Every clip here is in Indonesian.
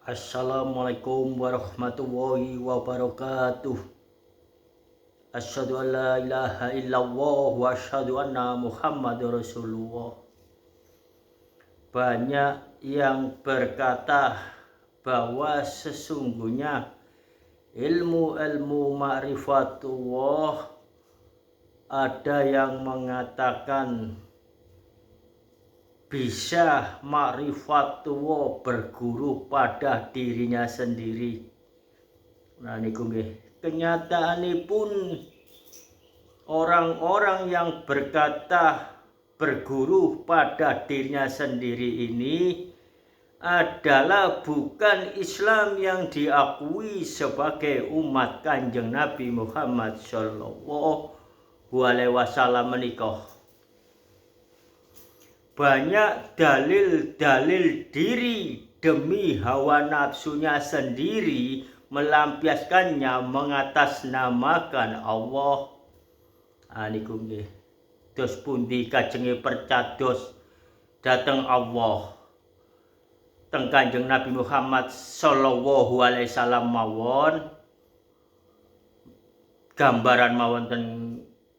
Assalamualaikum warahmatullahi wabarakatuh. Asyhadu an la ilaha illallah wa asyhadu anna Muhammadur Rasulullah. Banyak yang berkata bahwa sesungguhnya ilmu-ilmu ma'rifatullah, ada yang mengatakan bisa ma'rifatullah berguru pada dirinya sendiri. Nah niku nggih, kenyataanipun orang-orang yang berkata berguru pada dirinya sendiri ini adalah bukan Islam yang diakui sebagai umat Kanjeng Nabi Muhammad Shallallahu Alaihi Wasallam menikah. Banyak dalil-dalil diri demi hawa nafsunya sendiri melampiaskannya mengatasnamakan Allah. Niku nggih, dos pundi kajenge percados dateng Allah teng Kanjeng Nabi Muhammad Shallallahu Alaihi Wasallam mawon, gambaran mawon ten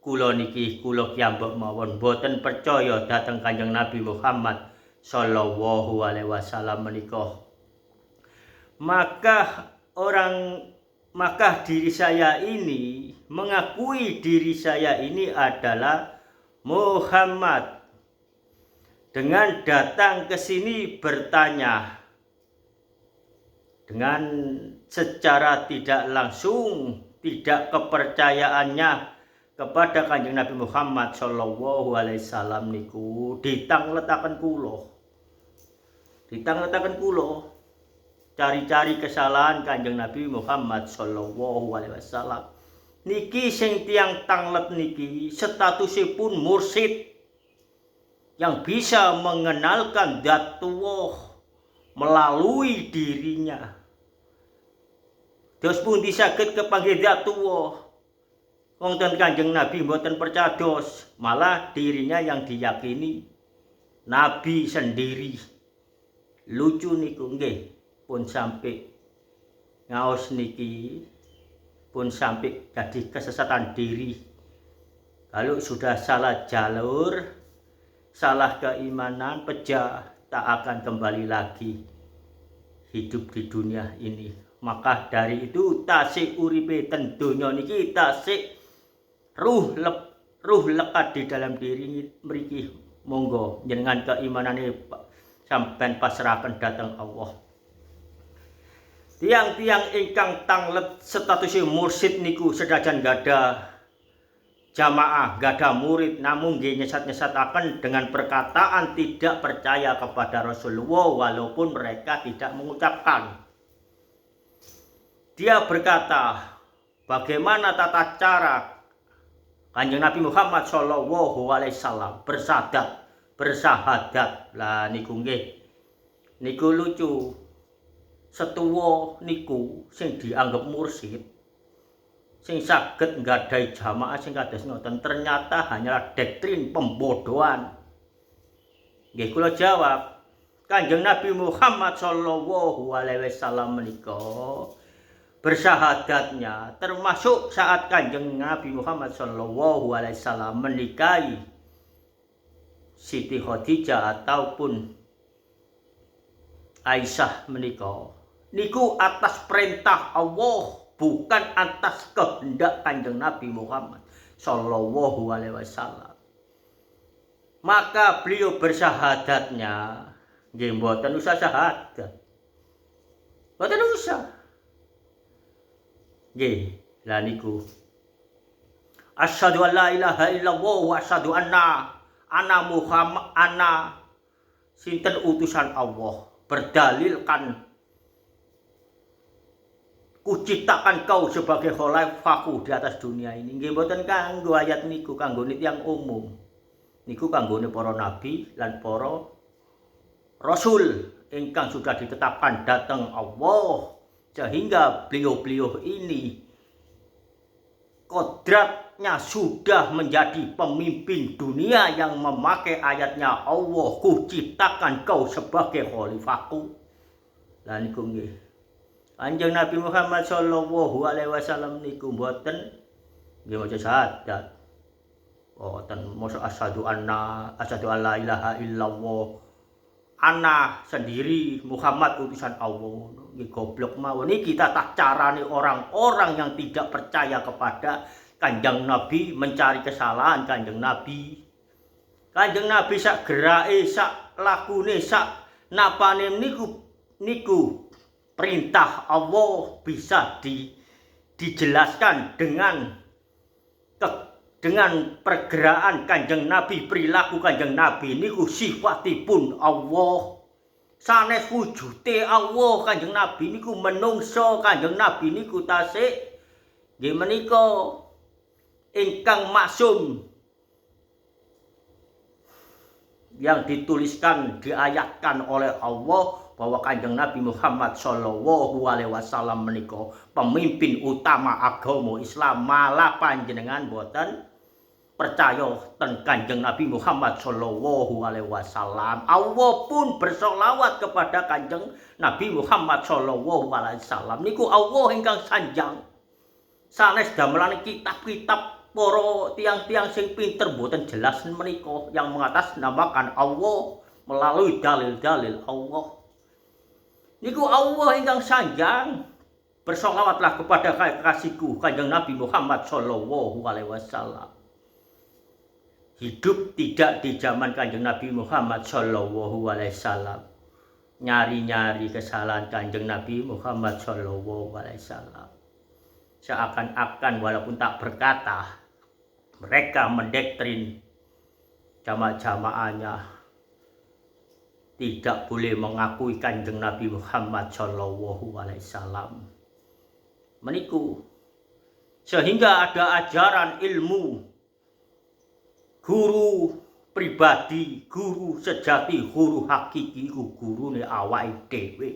kula niki, kula kiyambak mawon boten percaya dateng Kanjeng Nabi Muhammad Shallallahu Alaihi Wasallam menika. Maka diri saya ini mengakui diri saya ini adalah Muhammad dengan datang ke sini bertanya dengan secara tidak langsung, tidak kepercayaannya kepada Kanjeng Nabi Muhammad Shallallahu Alaihi Wasallam niku ditangletaken kulo, cari-cari kesalahan Kanjeng Nabi Muhammad Shallallahu Alaihi Wasallam niki sing tiang tanglet niki statusipun mursyid yang bisa mengenalkan Dzatullah melalui dirinya. Dos pundi saged kepanggih Dzatullah? Wong ten Kanjeng Nabi mboten percados, malah dirinya yang diyakini Nabi sendiri. Lucu niku nggih, pun sampai ngaos niki pun sampai jadi kesesatan diri. Kalau sudah salah jalur, salah keimanan, pecah, tak akan kembali lagi hidup di dunia ini. Maka dari itu tasik uripe ten donya niki tasik ruh lekat di dalam diri mriki. Monggo jenengan keimanane sampean pasrahaken dhateng Allah. Tiang-tiang ingkang tanglet statusé mursyid niku sedajan gada jamaah, gada murid, namun nggih nyesat-nyesataken dengan perkataan tidak percaya kepada Rasulullah walaupun mereka tidak mengucapkan. Dia berkata, bagaimana tata cara Kanjeng Nabi Muhammad Shallallahu Alaihi Wasallam bersahadat. Lah niku nggih, niku lucu. Setuwa niku sing dianggap mursyid, sing saged nggadahi jamaah sing kados ngoten, ternyata hanyalah doktrin pembodohan. Nggih kula jawab, Kanjeng Nabi Muhammad Shallallahu Alaihi Wasallam menika bersahadatnya termasuk saat Kanjeng Nabi Muhammad Shallallahu Alaihi Wasallam menikahi Siti Khadijah ataupun Aisyah menika niku atas perintah Allah, bukan atas kehendak Kanjeng Nabi Muhammad Shallallahu Alaihi Wasallam. Maka beliau bersahadatnya nggih mboten usah syahadat, mboten usah. Nggih, lah niku asyhadu an la ilaha illallah wa asyhadu anna Muhammad sinten utusan Allah, berdalilkan kuciptakan kau sebagai khalifahku di atas dunia ini. Nggih mboten kanggo ayat niku, kanggone tiyang umum. Niku kanggone para nabi lan para rasul ingkang sudah ditetapkan datang Allah, sehingga beliau-beliau ini kodratnya sudah menjadi pemimpin dunia yang memakai ayatnya Allah, kuciptakan kau sebagai khalifahku. Lah niku nggih. Kanjeng Nabi Muhammad sallallahu alaihi wasallam niku mboten nggih maca syahadat. Mboten maca asyhadu alla ilaha illallah. Ana sendiri Muhammad utusan Allah. Nggih goblok mawon. Niki tata carane orang-orang yang tidak percaya kepada Kanjeng Nabi, mencari kesalahan Kanjeng Nabi. Kanjeng Nabi sak gerake, sak lakune, sak napane niku perintah Allah bisa dijelaskan dengan pergerakan Kanjeng Nabi, perilaku Kanjeng Nabi niku sifatipun Allah. Sanes wujute Allah Kanjeng Nabi niku menungso, Kanjeng Nabi niku tasik nggih menika ingkang maksum yang dituliskan, diayatkan oleh Allah bahwa Kanjeng Nabi Muhammad sallallahu alaihi wasallam menika pemimpin utama agama Islam. Malah panjenengan boten percaya ten Kanjeng Nabi Muhammad sallallahu alaihi wasallam. Allah pun bersolawat kepada Kanjeng Nabi Muhammad sallallahu alaihi wasallam. Niku Allah ingkang sanjang. Sanes damelan kitab-kitab para tiang-tiang sing pinter boten jelas menika yang mengatasnamakan Allah melalui dalil-dalil Allah. Niku Allah ingkang sanjang. Bersolawatlah kepada kekasihku Kanjeng Nabi Muhammad sallallahu alaihi wasallam. Hidup tidak di zaman Kanjeng Nabi Muhammad sallallahu alaihi wasallam. Nyari-nyari kesalahan Kanjeng Nabi Muhammad sallallahu alaihi wasallam. Seakan-akan walaupun tak berkata, mereka mendoktrin jamaah-jamaahnya tidak boleh mengakui Kanjeng Nabi Muhammad sallallahu alaihi wasallam. Meniku sehingga ada ajaran ilmu guru pribadi, guru sejati, guru hakiki, gurune awake dhewe.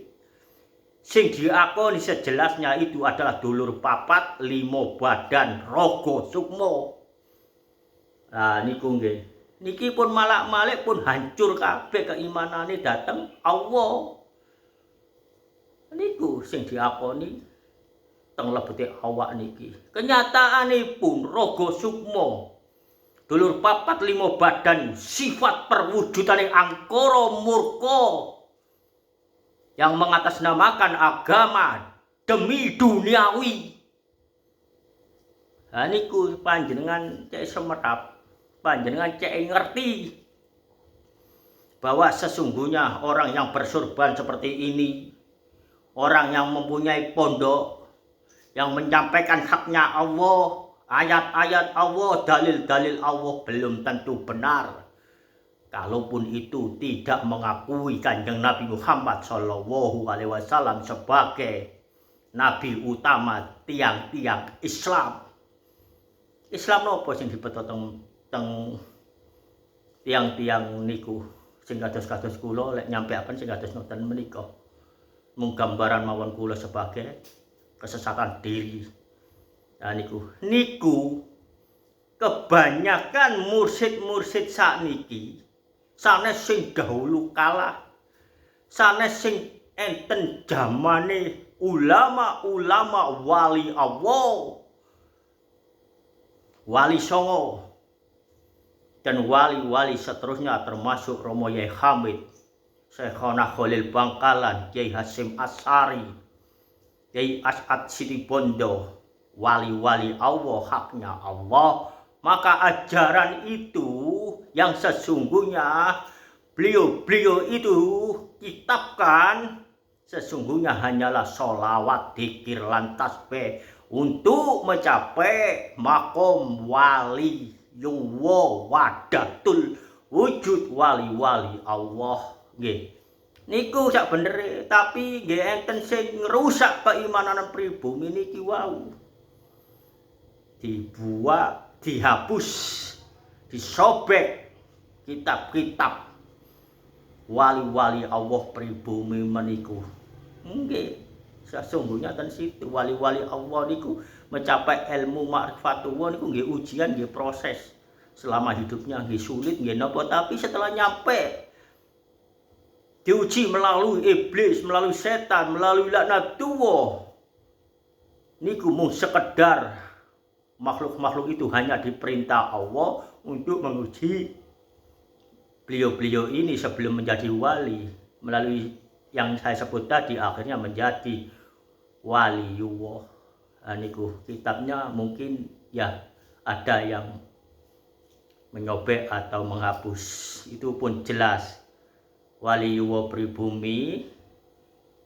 Sing diakoni sejelasnya itu adalah dulur papat, limo badan, rogo sukmo. Nah niku nggih. Niki pun malak-malik pun hancur kabeh keimanane dateng Allah. Niku sing diakoni teng lebete awak niki. Kenyataanipun rogo sukmo, dulur papat limo badan, sifat perwujudaning angkara murka yang mengatasnamakan agama demi duniawi. Nah niku panjenengan cek semerap, panjenengan cek ngerti bahwa sesungguhnya orang yang bersorban seperti ini, orang yang mempunyai pondok, yang menyampaikan haknya Allah, ayat-ayat Allah, dalil-dalil Allah belum tentu benar. Kalaupun itu tidak mengakui Kanjeng Nabi Muhammad sallallahu alaihi wasallam sebagai nabi utama tiang-tiang Islam. Islam nopo sing dibeto teng tiang-tiang niku sing kados-kados kula lek nyampeaken sing kados noten menika. Mung gambaran mawon kula sebagai kesesatan diri. Nah niku kebanyakan mursid-mursid sakniki sanes sing dahulu kalah, sanes sing enten zamane ulama-ulama wali Allah, wali Songo, dan wali-wali seterusnya termasuk Romo Yai Hamid, Syekhona Khalil Bangkalan, Kiai Hasyim Asy'ari, Kiai As'ad Situbondo, wali-wali Allah, haknya Allah. Maka ajaran itu yang sesungguhnya beliau itu kitabkan sesungguhnya hanyalah sholawat, dzikir, lan tasbih untuk mencapai makom wali yuwa wadatul wujud wali-wali Allah nggih. Niku sak benere tapi nggih enten sing ngrusak keimanan pribumi niki wau. Dibuat, dihapus, disobek kitab-kitab wali-wali Allah pribumi meniku. Nggih, sesungguhnya ten situ wali-wali Allah niku mencapai ilmu ma'rifatullah niku nggih ujian, nggih proses. Selama hidupnya nggih sulit, nggih napa, tapi setelah nyampe diuji melalui iblis, melalui setan, melalui laknat tuwa. Niku mung sekedar makhluk-makhluk itu hanya diperintah Allah untuk menguji beliau-beliau ini sebelum menjadi wali. Melalui yang saya sebut tadi akhirnya menjadi waliullah. Niku kitabnya mungkin ya ada yang menyobek atau menghapus. Itu pun jelas. Waliullah pribumi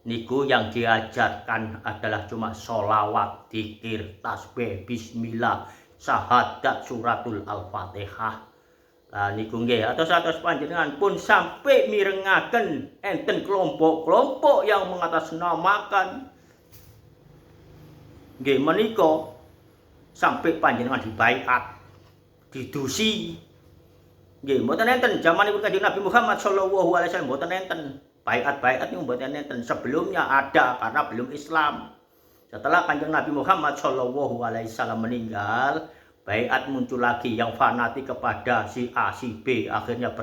niku yang diajarkan adalah cuma sholawat, dzikir, tasbih, bismillah, syahadat, suratul al-fatihah. Niku nggih atos panjenengan pun sampai mirengaken enten kelompok-kelompok yang mengatasnamakan nggih menika sampai panjenengan dibaiat, didusi. Nggih, mboten enten zamanipun Kanjeng Nabi Muhammad sallallahu alaihi wasallam mboten enten. Baiat-baiat niku mboten enten. Sebelumnya ada karena belum Islam. Setelah Kanjeng Nabi Muhammad sallallahu alaihi wasallam meninggal, baiat muncul lagi yang fanatik kepada si A, si B, akhirnya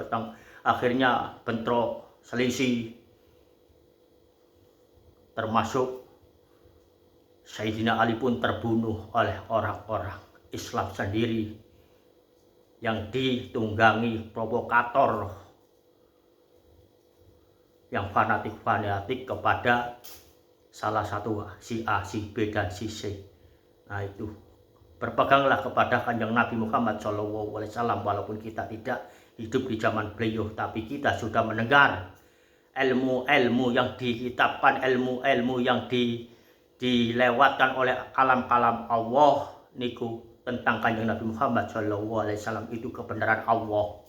bentrok, selisih. Termasuk Sayyidina Ali pun terbunuh oleh orang-orang Islam sendiri yang ditunggangi provokator yang fanatik kepada salah satu si A, si B, dan si C. Nah itu berpeganglah kepada Kanjeng Nabi Muhammad SAW walaupun kita tidak hidup di zaman beliau, tapi kita sudah mendengar ilmu-ilmu yang dikitabkan, ilmu-ilmu yang dilewatkan oleh kalam-kalam Allah niku tentang Kanjeng Nabi Muhammad SAW. Itu kebenaran Allah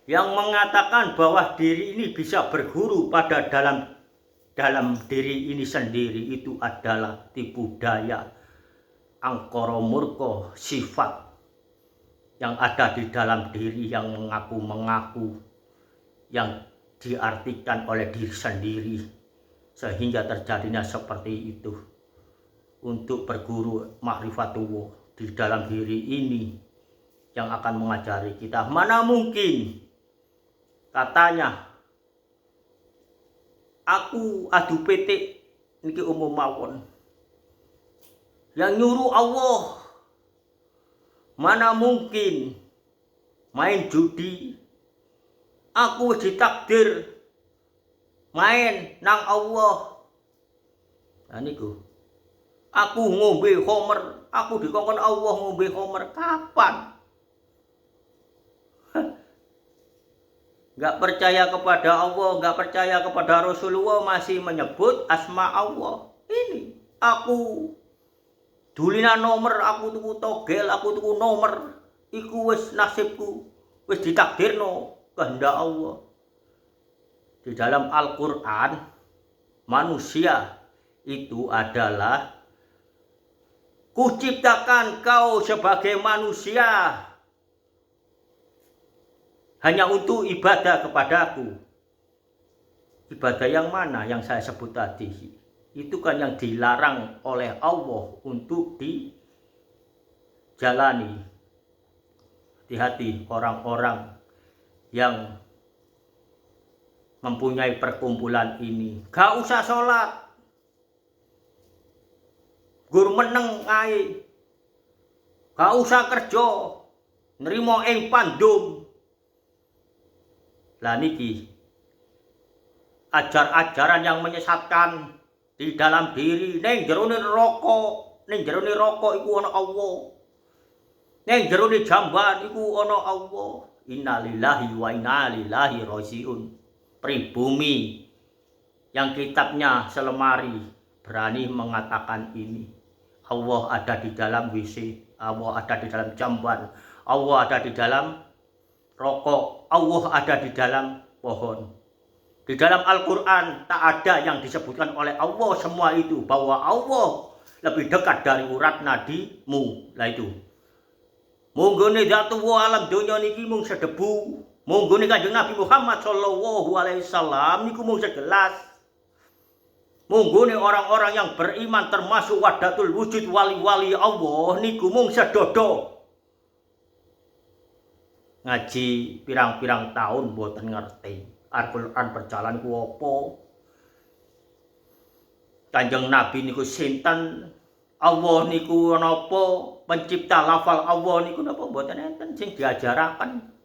yang mengatakan bahwa diri ini bisa berguru pada dalam diri ini sendiri. Itu adalah tipu daya, angkara murka, sifat yang ada di dalam diri yang mengaku-mengaku, yang diartikan oleh diri sendiri, sehingga terjadinya seperti itu. Untuk berguru ma'rifatullah di dalam diri ini yang akan mengajari kita. Mana mungkin katanya aku adu petik niki umum mawon, yang nyuruh Allah. Mana mungkin main judi, aku ditakdir main nang Allah. Nah niku aku ngombe homer, aku dikongkon Allah ngombe homer. Kapan? Gak percaya kepada Allah, gak percaya kepada Rasulullah, masih menyebut asma Allah. Ini aku dulina nomor, aku tuku togel, aku tuku nomor. Iku wis nasibku, wis ditakdirno kehendak Allah. Di dalam Al-Quran, manusia itu adalah kuciptakan kau sebagai manusia hanya untuk ibadah kepadaku. Ibadah yang mana yang saya sebut tadi? Itu kan yang dilarang oleh Allah untuk dijalani. Hati-hati orang-orang yang mempunyai perkumpulan ini. Gak usah sholat, gur meneng ae. Gak usah kerja, nerimo ing pandum. Lah niki ajar-ajaran yang menyesatkan di dalam diri. Ning jerone rokok, ning jerone rokok iku ana Allah. Ning jerone jamban iku ana Allah. Innalillahi wa inna ilaihi rajiun. Pribumi yang kitabnya selemari berani mengatakan ini. Allah ada di dalam WC, Allah ada di dalam jamban, Allah ada di dalam rokok, Allah ada di dalam pohon. Di dalam Al-Quran tak ada yang disebutkan oleh Allah semua itu, bahwa Allah lebih dekat dari urat nadimu. Lah itu munggone zatullah alam donya niki mung sedebu, munggone Kanjeng Nabi Muhammad sallallahu alaihi wasallam niku mung segelas. Munggone orang-orang yang beriman termasuk wahdatul wujud, wali-wali Allah niku mung sedodo. Ngaji pirang-pirang tahun boten ngerti. Al-Quran berjalan ku apa? Kanjeng Nabi niku sinten? Allah niku napa? Pencipta lafal Allah niku napa? Mboten enten sing diajaraken.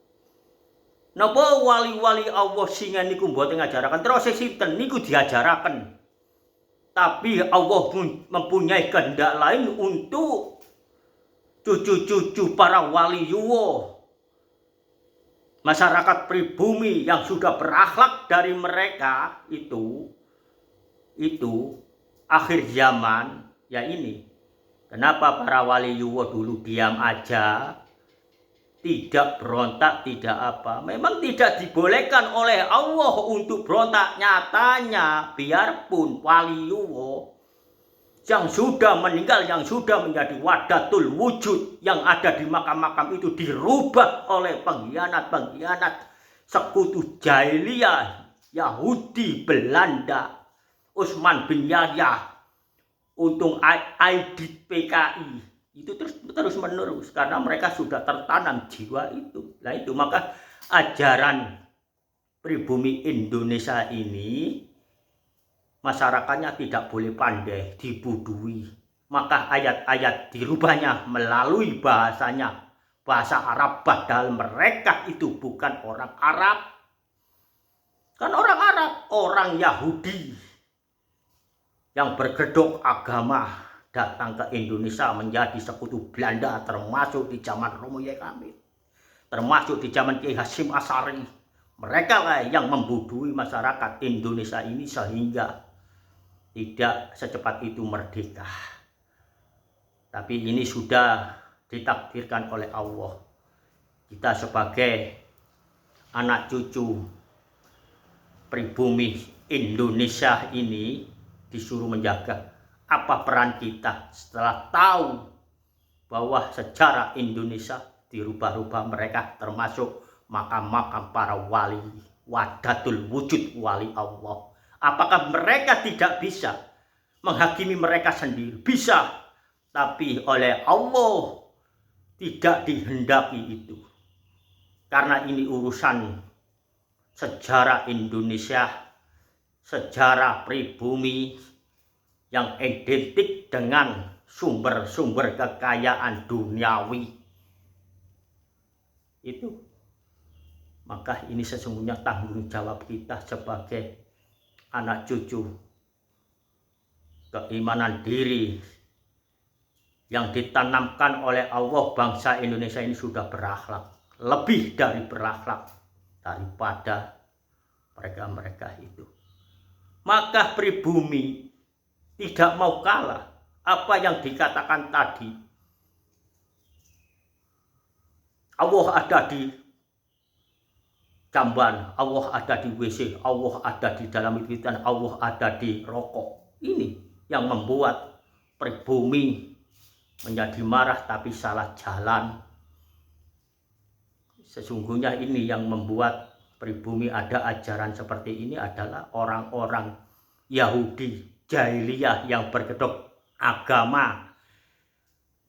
Napa wali-wali Allah singa niku mboten ngajaraken? Terus sinten niku diajaraken. Tapi Allah mempunyai kehendak lain untuk cucu-cucu para wali yuwo, masyarakat pribumi yang sudah berakhlak dari mereka itu akhir zaman ya ini. Kenapa para wali yuwo dulu diam aja, tidak berontak, tidak apa? Memang tidak dibolehkan oleh Allah untuk berontak. Nyatanya biarpun wali yuwo yang sudah meninggal, yang sudah menjadi wadatul wujud yang ada di makam-makam itu dirubah oleh pengkhianat-pengkhianat sekutu jahiliyah Yahudi Belanda, Utsman bin Yahya, Untung Aidit PKI, itu terus menerus karena mereka sudah tertanam jiwa itu. Nah itu maka ajaran pribumi Indonesia ini masyarakatnya tidak boleh pandai dibudui. Maka ayat-ayat dirubahnya melalui bahasanya, bahasa Arab, padahal mereka itu bukan orang Arab. Kan orang Arab, orang Yahudi yang bergedok agama datang ke Indonesia menjadi sekutu Belanda, termasuk di zaman Romo Yai Kamil, termasuk di zaman Kiai Hasyim Asy'ari. Mereka lah yang membudui masyarakat Indonesia ini sehingga tidak secepat itu merdeka. Tapi ini sudah ditakdirkan oleh Allah. Kita sebagai anak cucu pribumi Indonesia ini disuruh menjaga. Apa peran kita setelah tahu bahwa sejarah Indonesia dirubah-rubah mereka, termasuk makam-makam para wali, wadatul wujud wali Allah. Apakah mereka tidak bisa menghakimi mereka sendiri? Bisa, tapi oleh Allah tidak dihendaki itu. Karena ini urusan sejarah Indonesia, sejarah pribumi yang identik dengan sumber-sumber kekayaan duniawi. Itu. Maka ini sesungguhnya tanggung jawab kita sebagai anak cucu, keimanan diri yang ditanamkan oleh Allah. Bangsa Indonesia ini sudah berakhlak, lebih dari berakhlak daripada mereka-mereka itu. Maka pribumi tidak mau kalah. Apa yang dikatakan tadi, Allah ada di jamban, Allah ada di WC, Allah ada di dalam wiwitan, Allah ada di rokok. Ini yang membuat pribumi menjadi marah tapi salah jalan. Sesungguhnya ini yang membuat pribumi ada ajaran seperti ini adalah orang-orang Yahudi jahiliyah yang berkedok agama,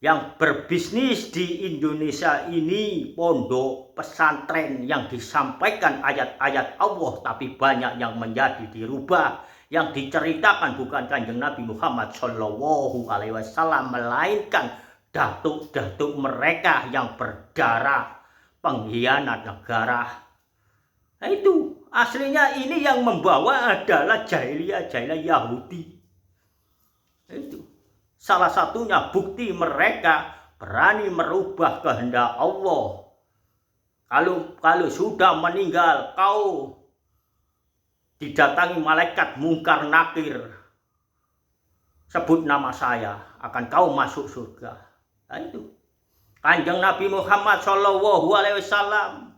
yang berbisnis di Indonesia ini, pondok pesantren yang disampaikan ayat-ayat Allah tapi banyak yang menjadi dirubah, yang diceritakan bukan Kanjeng Nabi Muhammad Shallallahu Alaihi Wasallam, melainkan datuk-datuk mereka yang berdarah pengkhianat negara. Nah itu aslinya ini yang membawa adalah jahiliyah Yahudi. Itu salah satunya bukti mereka berani merubah kehendak Allah. Kalau sudah meninggal kau didatangi malaikat mungkar nakir, sebut nama saya, akan kau masuk surga. Nah itu Kanjeng Nabi Muhammad Shallallahu Alaihi Wasallam,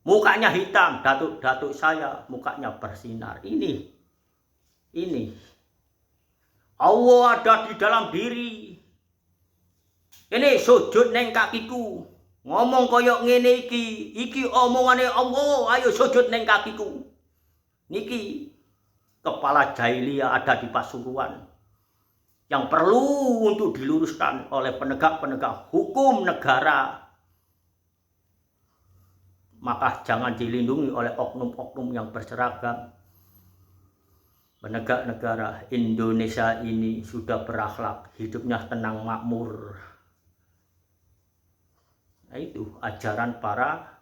mukanya hitam, datuk saya mukanya bersinar. Ini Allah ada di dalam diri. Ini sujud neng kakiku, ngomong koyok ngene iki omongane Allah, ayo sujud neng kakiku. Niki kepala jahiliyah ada di Pasuruan yang perlu untuk diluruskan oleh penegak-penegak hukum negara. maka jangan dilindungi oleh oknum-oknum yang berseragam. Penegak negara Indonesia ini sudah berakhlak, hidupnya tenang makmur. Nah, itu ajaran para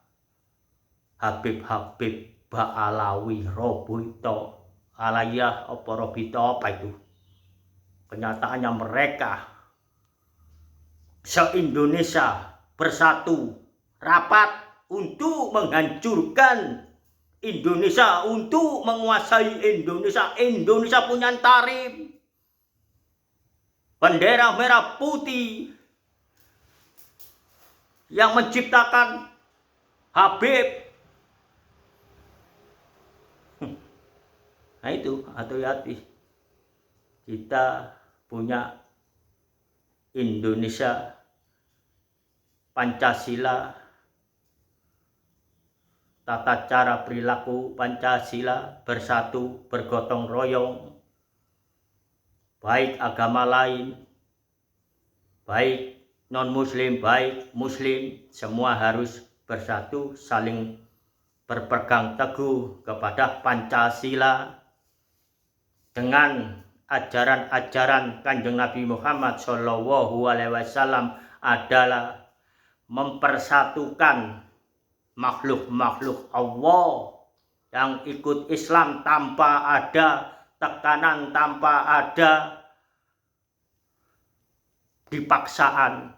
Habib-Habib Ba'alawi Robito Alayah apa Robito apa itu. Kenyataannya mereka se-Indonesia bersatu rapat untuk menghancurkan Indonesia, untuk menguasai Indonesia. Indonesia punya tarif bendera merah putih yang menciptakan Habib. Nah itu, hati-hati. Kita punya Indonesia Pancasila, tata cara perilaku Pancasila, bersatu, bergotong royong, baik agama lain, baik non-muslim, baik muslim, semua harus bersatu, saling berpegang teguh kepada Pancasila dengan ajaran-ajaran Kanjeng Nabi Muhammad SAW adalah mempersatukan makhluk-makhluk Allah yang ikut Islam tanpa ada tekanan, tanpa ada dipaksaan.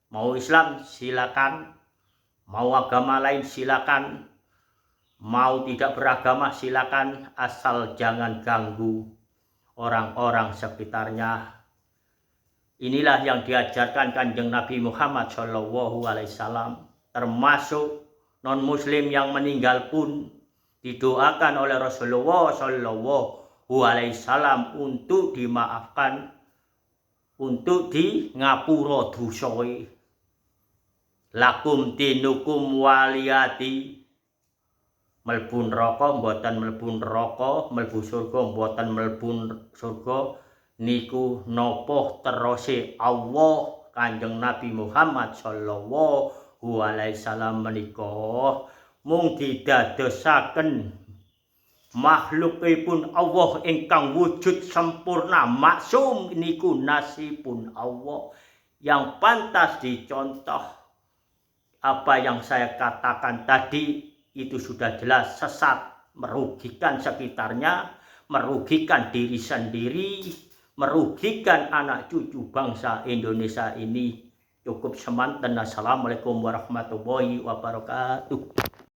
Mau Islam silakan, mau agama lain silakan, mau tidak beragama silakan, asal jangan ganggu orang-orang sekitarnya. Inilah yang diajarkan Kanjeng Nabi Muhammad SAW, termasuk non-muslim yang meninggal pun didoakan oleh Rasulullah SAW untuk dimaafkan, untuk di ngapura dosane. Lakum dinukum waliyati. Mlebu neraka mboten mlebu neraka, mlebu surga mboten mlebu surga, niku napa terose Allah Kanjeng Nabi Muhammad SAW menika mung didadosaken makhlukipun Allah ingkang wujud sempurna maksum, niku nasibun Allah yang pantas dicontoh. Apa yang saya katakan tadi itu sudah jelas sesat, merugikan sekitarnya, merugikan diri sendiri, merugikan anak cucu bangsa Indonesia ini. Cukup semanten. Assalamualaikum warahmatullahi wabarakatuh.